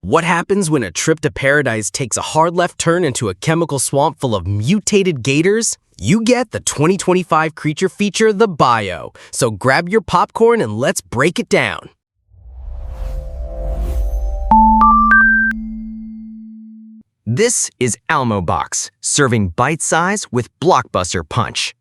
What happens when a trip to paradise takes a hard left turn into a chemical swamp full of mutated gators? You get the 2025 creature feature, the Bayo. So grab your popcorn and let's break it down. This is AlmoBox, serving bite size with blockbuster punch.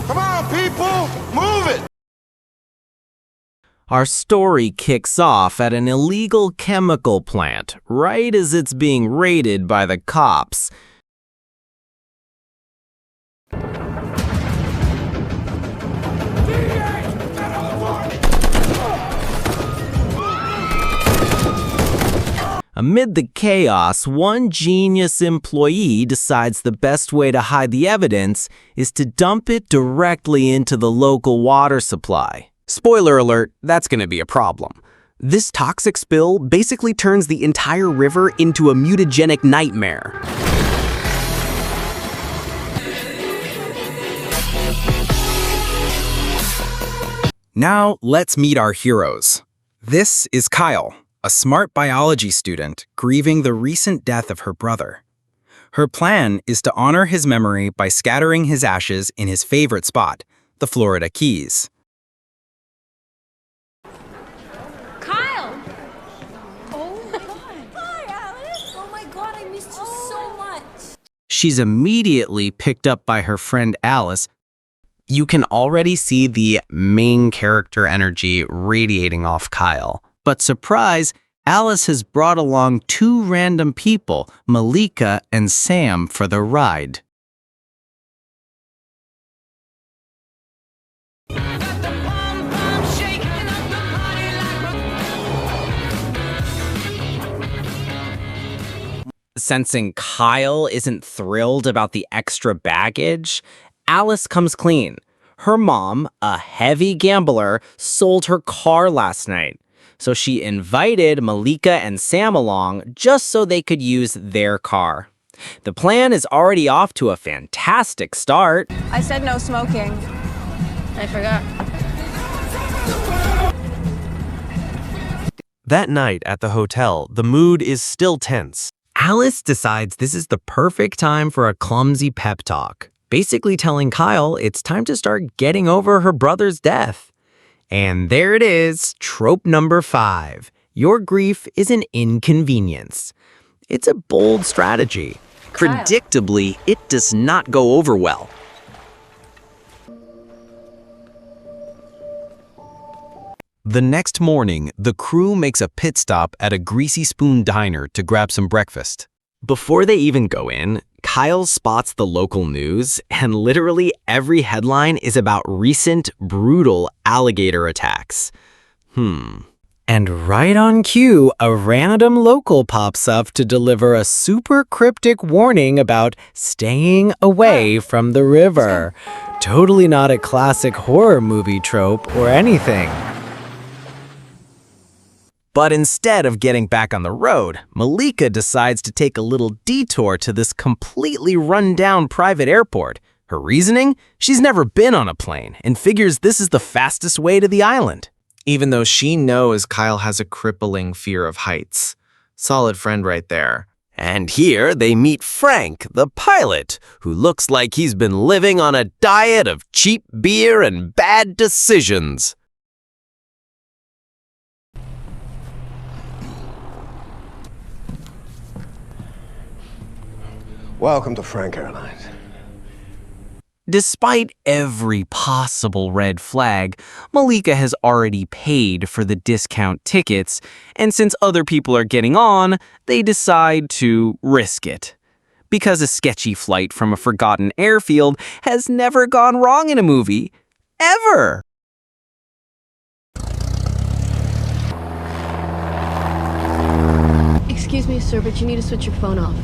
Come on, people, move it! Our story kicks off at an illegal chemical plant, right as it's being raided by the cops. Amid the chaos, one genius employee decides the best way to hide the evidence is to dump it directly into the local water supply. Spoiler alert, that's going to be a problem. This toxic spill basically turns the entire river into a mutagenic nightmare. Now let's meet our heroes. This is Kyle, a smart biology student grieving the recent death of her brother. Her plan is to honor his memory by scattering his ashes in his favorite spot, the Florida Keys. Kyle! Oh my god! Hi, Alice! Oh my god, I missed you so much! She's immediately picked up by her friend Alice. You can already see the main character energy radiating off Kyle. But surprise, Alice has brought along two random people, Malika and Sam, for the ride. Sensing Kyle isn't thrilled about the extra baggage, Alice comes clean. Her mom, a heavy gambler, sold her car last night. So she invited Malika and Sam along just so they could use their car. The plan is already off to a fantastic start. I said no smoking. I forgot. That night at the hotel, the mood is still tense. Alice decides this is the perfect time for a clumsy pep talk, basically telling Kyle it's time to start getting over her brother's death. And there it is, trope number 5. Your grief is an inconvenience. It's a bold strategy. Kyle. Predictably, it does not go over well. The next morning, the crew makes a pit stop at a Greasy Spoon diner to grab some breakfast. Before they even go in, Kyle spots the local news, and literally every headline is about recent, brutal alligator attacks. And right on cue, a random local pops up to deliver a super cryptic warning about staying away from the river. Totally not a classic horror movie trope or anything. But instead of getting back on the road, Malika decides to take a little detour to this completely run-down private airport. Her reasoning? She's never been on a plane and figures this is the fastest way to the island. Even though she knows Kyle has a crippling fear of heights. Solid friend right there. And here they meet Frank, the pilot, who looks like he's been living on a diet of cheap beer and bad decisions. Welcome to Frank Airlines. Despite every possible red flag, Malika has already paid for the discount tickets, and since other people are getting on, they decide to risk it. Because a sketchy flight from a forgotten airfield has never gone wrong in a movie. Ever! Excuse me, sir, but you need to switch your phone off.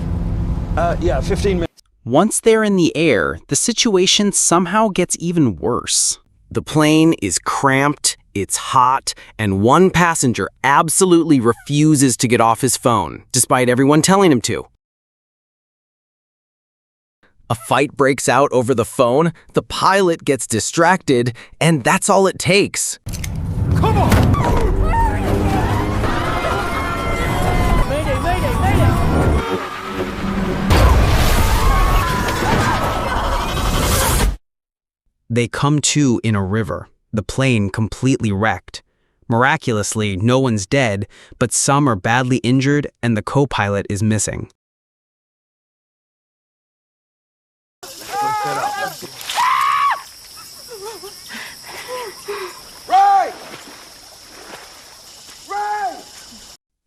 Yeah, 15 minutes. Once they're in the air, the situation somehow gets even worse. The plane is cramped, it's hot, and one passenger absolutely refuses to get off his phone, despite everyone telling him to. A fight breaks out over the phone, the pilot gets distracted, and that's all it takes. They come to in a river, the plane completely wrecked. Miraculously, no one's dead, but some are badly injured and the co-pilot is missing.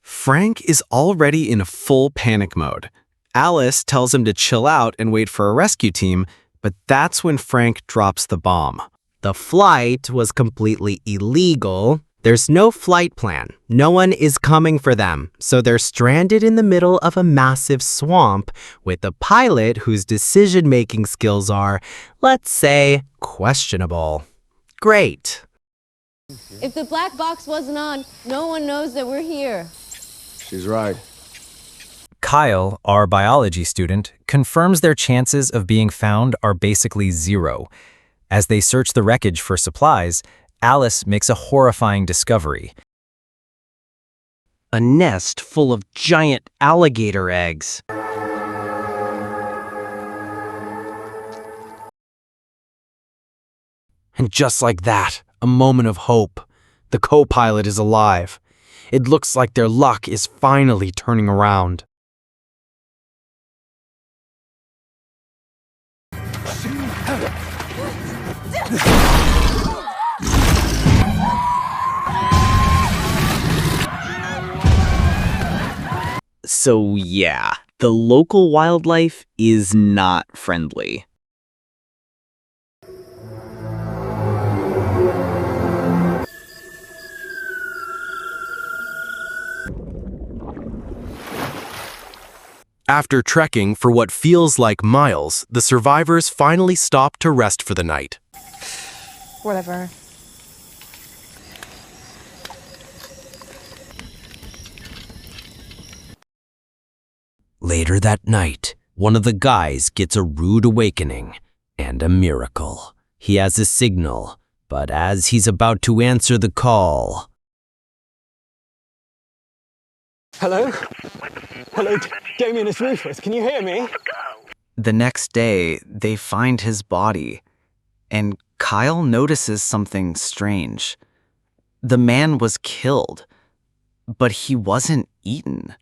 Frank is already in a full panic mode. Alice tells him to chill out and wait for a rescue team, but that's when Frank drops the bomb. The flight was completely illegal. There's no flight plan. No one is coming for them, so they're stranded in the middle of a massive swamp with a pilot whose decision-making skills are, let's say, questionable. Great. If the black box wasn't on, no one knows that we're here. She's right. Kyle, our biology student, confirms their chances of being found are basically zero. As they search the wreckage for supplies, Alice makes a horrifying discovery. A nest full of giant alligator eggs. And just like that, a moment of hope. The co-pilot is alive. It looks like their luck is finally turning around. So yeah, the local wildlife is not friendly. After trekking for what feels like miles, the survivors finally stop to rest for the night. Whatever. Later that night, one of the guys gets a rude awakening and a miracle. He has a signal, but as he's about to answer the call... Hello? Hello, Damien, it's Rufus. Can you hear me? The next day, they find his body, and Kyle notices something strange. The man was killed, but he wasn't eaten,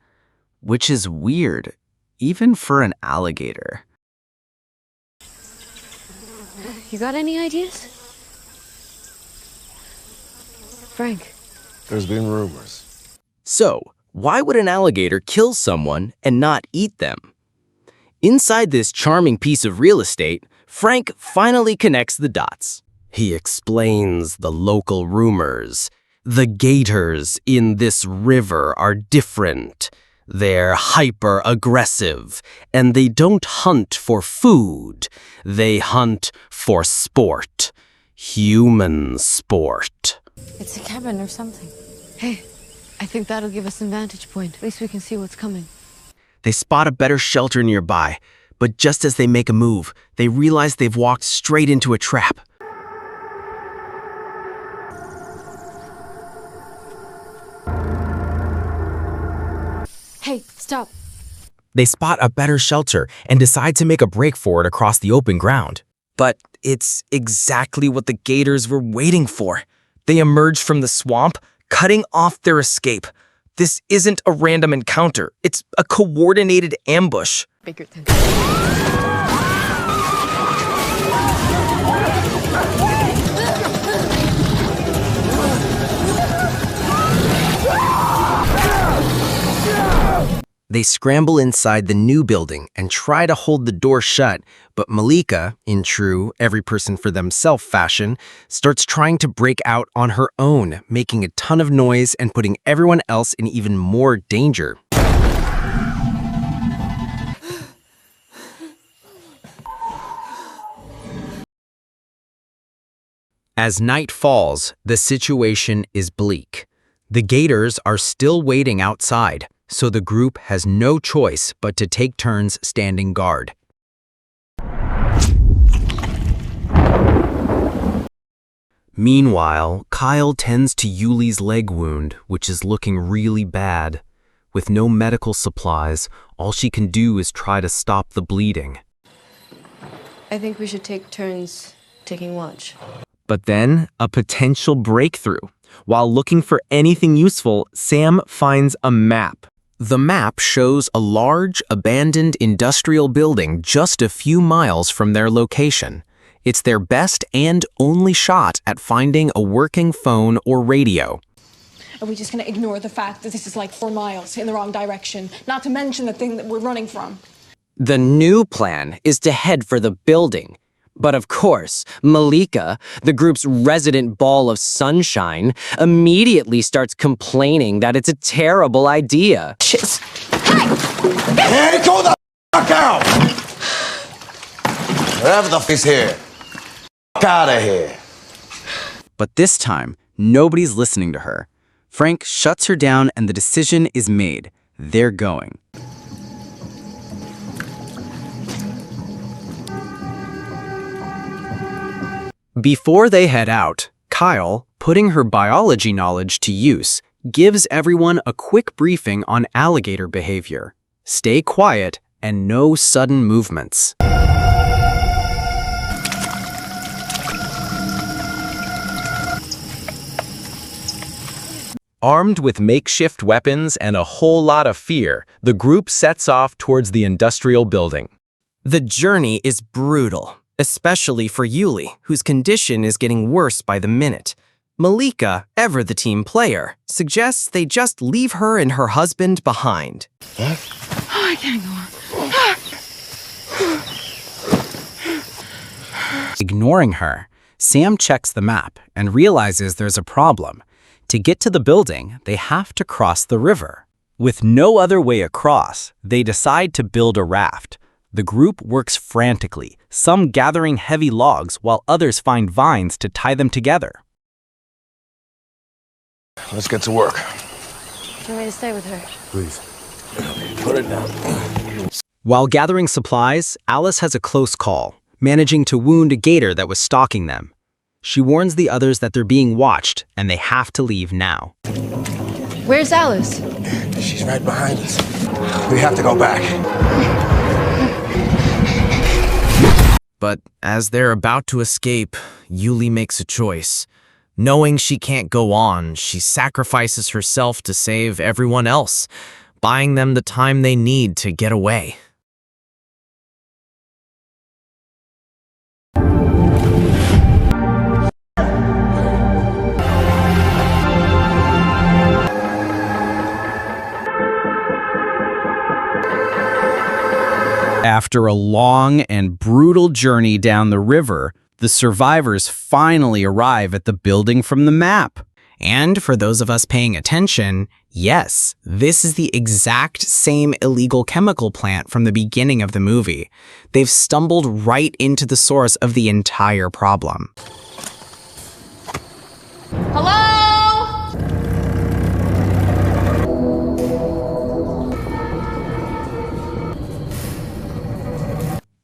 which is weird, even for an alligator. You got any ideas? Frank. There's been rumors. So, why would an alligator kill someone and not eat them? Inside this charming piece of real estate, Frank finally connects the dots. He explains the local rumors. The gators in this river are different. They're hyper-aggressive, and they don't hunt for food. They hunt for sport. Human sport. It's a cabin or something. Hey, I think that'll give us an vantage point. At least we can see what's coming. They spot a better shelter nearby, but just as they make a move, they realize they've walked straight into a trap. Hey, stop. They spot a better shelter and decide to make a break for it across the open ground. But it's exactly what the gators were waiting for. They emerge from the swamp, cutting off their escape. This isn't a random encounter. It's a coordinated ambush. Bigger than. They scramble inside the new building and try to hold the door shut, but Malika, in true every person for themselves fashion, starts trying to break out on her own, making a ton of noise and putting everyone else in even more danger. As night falls, the situation is bleak. The gators are still waiting outside, so the group has no choice but to take turns standing guard. Meanwhile, Kyle tends to Yuli's leg wound, which is looking really bad. With no medical supplies, all she can do is try to stop the bleeding. I think we should take turns taking watch. But then, a potential breakthrough. While looking for anything useful, Sam finds a map. The map shows a large, abandoned industrial building just a few miles from their location. It's their best and only shot at finding a working phone or radio. Are we just gonna ignore the fact that this is like 4 miles in the wrong direction? Not to mention the thing that we're running from. The new plan is to head for the building. But of course, Malika, the group's resident ball of sunshine, immediately starts complaining that it's a terrible idea. Hey, go the fuck out! Whatever the f is here. Out of here. But this time, nobody's listening to her. Frank shuts her down and the decision is made. They're going. Before they head out, Kyle, putting her biology knowledge to use, gives everyone a quick briefing on alligator behavior. Stay quiet and no sudden movements. Armed with makeshift weapons and a whole lot of fear, the group sets off towards the industrial building. The journey is brutal, especially for Yuli, whose condition is getting worse by the minute. Malika, ever the team player, suggests they just leave her and her husband behind. I can't go on. Ignoring her, Sam checks the map and realizes there's a problem. To get to the building, they have to cross the river. With no other way across, they decide to build a raft. The group works frantically, some gathering heavy logs while others find vines to tie them together. Let's get to work. Do you want me to stay with her? Please. Put it down. While gathering supplies, Alice has a close call, managing to wound a gator that was stalking them. She warns the others that they're being watched and they have to leave now. Where's Alice? She's right behind us. We have to go back. But as they're about to escape, Yuli makes a choice. Knowing she can't go on, she sacrifices herself to save everyone else, buying them the time they need to get away. After a long and brutal journey down the river, the survivors finally arrive at the building from the map. And for those of us paying attention, yes, this is the exact same illegal chemical plant from the beginning of the movie. They've stumbled right into the source of the entire problem. Hello?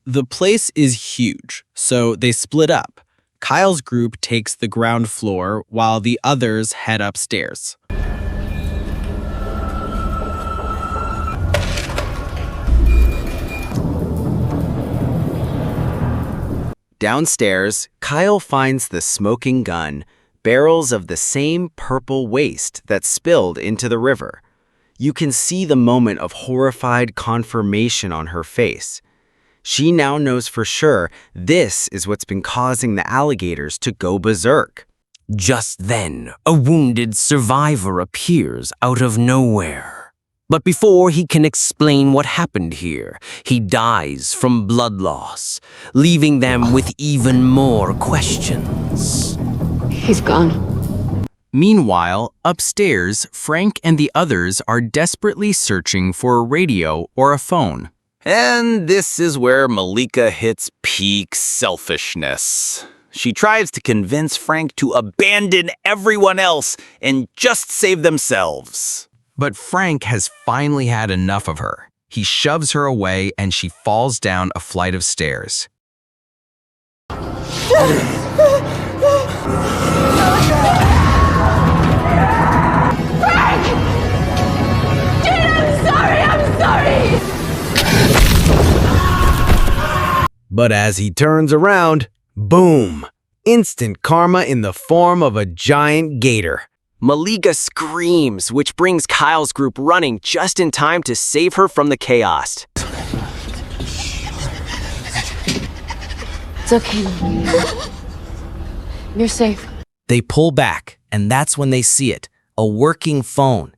The place is huge, so they split up. Kyle's group takes the ground floor while the others head upstairs. Downstairs, Kyle finds the smoking gun, barrels of the same purple waste that spilled into the river. You can see the moment of horrified confirmation on her face. She now knows for sure this is what's been causing the alligators to go berserk. Just then, a wounded survivor appears out of nowhere. But before he can explain what happened here, he dies from blood loss, leaving them with even more questions. He's gone. Meanwhile, upstairs, Frank and the others are desperately searching for a radio or a phone. And this is where Malika hits peak selfishness. She tries to convince Frank to abandon everyone else and just save themselves. But Frank has finally had enough of her. He shoves her away and she falls down a flight of stairs. But as he turns around, boom! Instant karma in the form of a giant gator. Malika screams, which brings Kyle's group running just in time to save her from the chaos. It's okay. You're safe. They pull back, and that's when they see it, a working phone.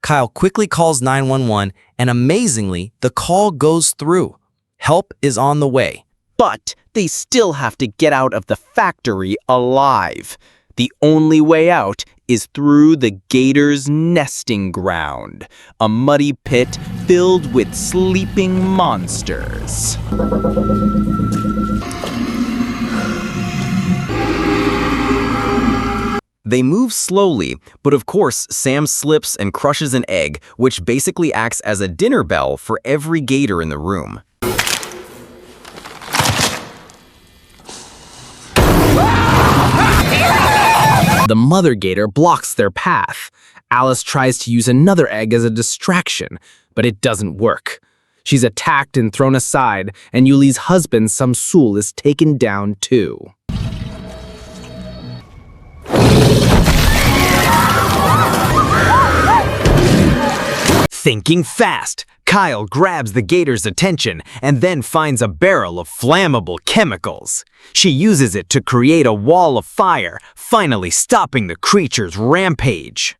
Kyle quickly calls 911, and amazingly, the call goes through. Help is on the way. But they still have to get out of the factory alive. The only way out is through the gators' nesting ground, a muddy pit filled with sleeping monsters. They move slowly, but of course, Sam slips and crushes an egg, which basically acts as a dinner bell for every gator in the room. The mother gator blocks their path. Alice tries to use another egg as a distraction, but it doesn't work. She's attacked and thrown aside, and Yuli's husband, Samsul, is taken down too. Thinking fast, Kyle grabs the gator's attention and then finds a barrel of flammable chemicals. She uses it to create a wall of fire, finally stopping the creature's rampage.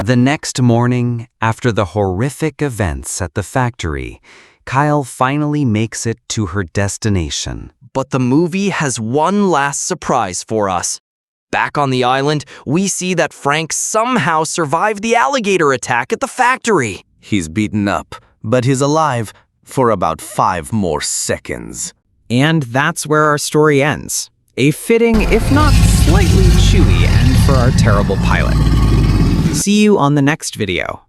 The next morning, after the horrific events at the factory, Kyle finally makes it to her destination. But the movie has one last surprise for us. Back on the island, we see that Frank somehow survived the alligator attack at the factory. He's beaten up, but he's alive for about 5 more seconds. And that's where our story ends. A fitting, if not slightly chewy, end for our terrible pilot. See you on the next video.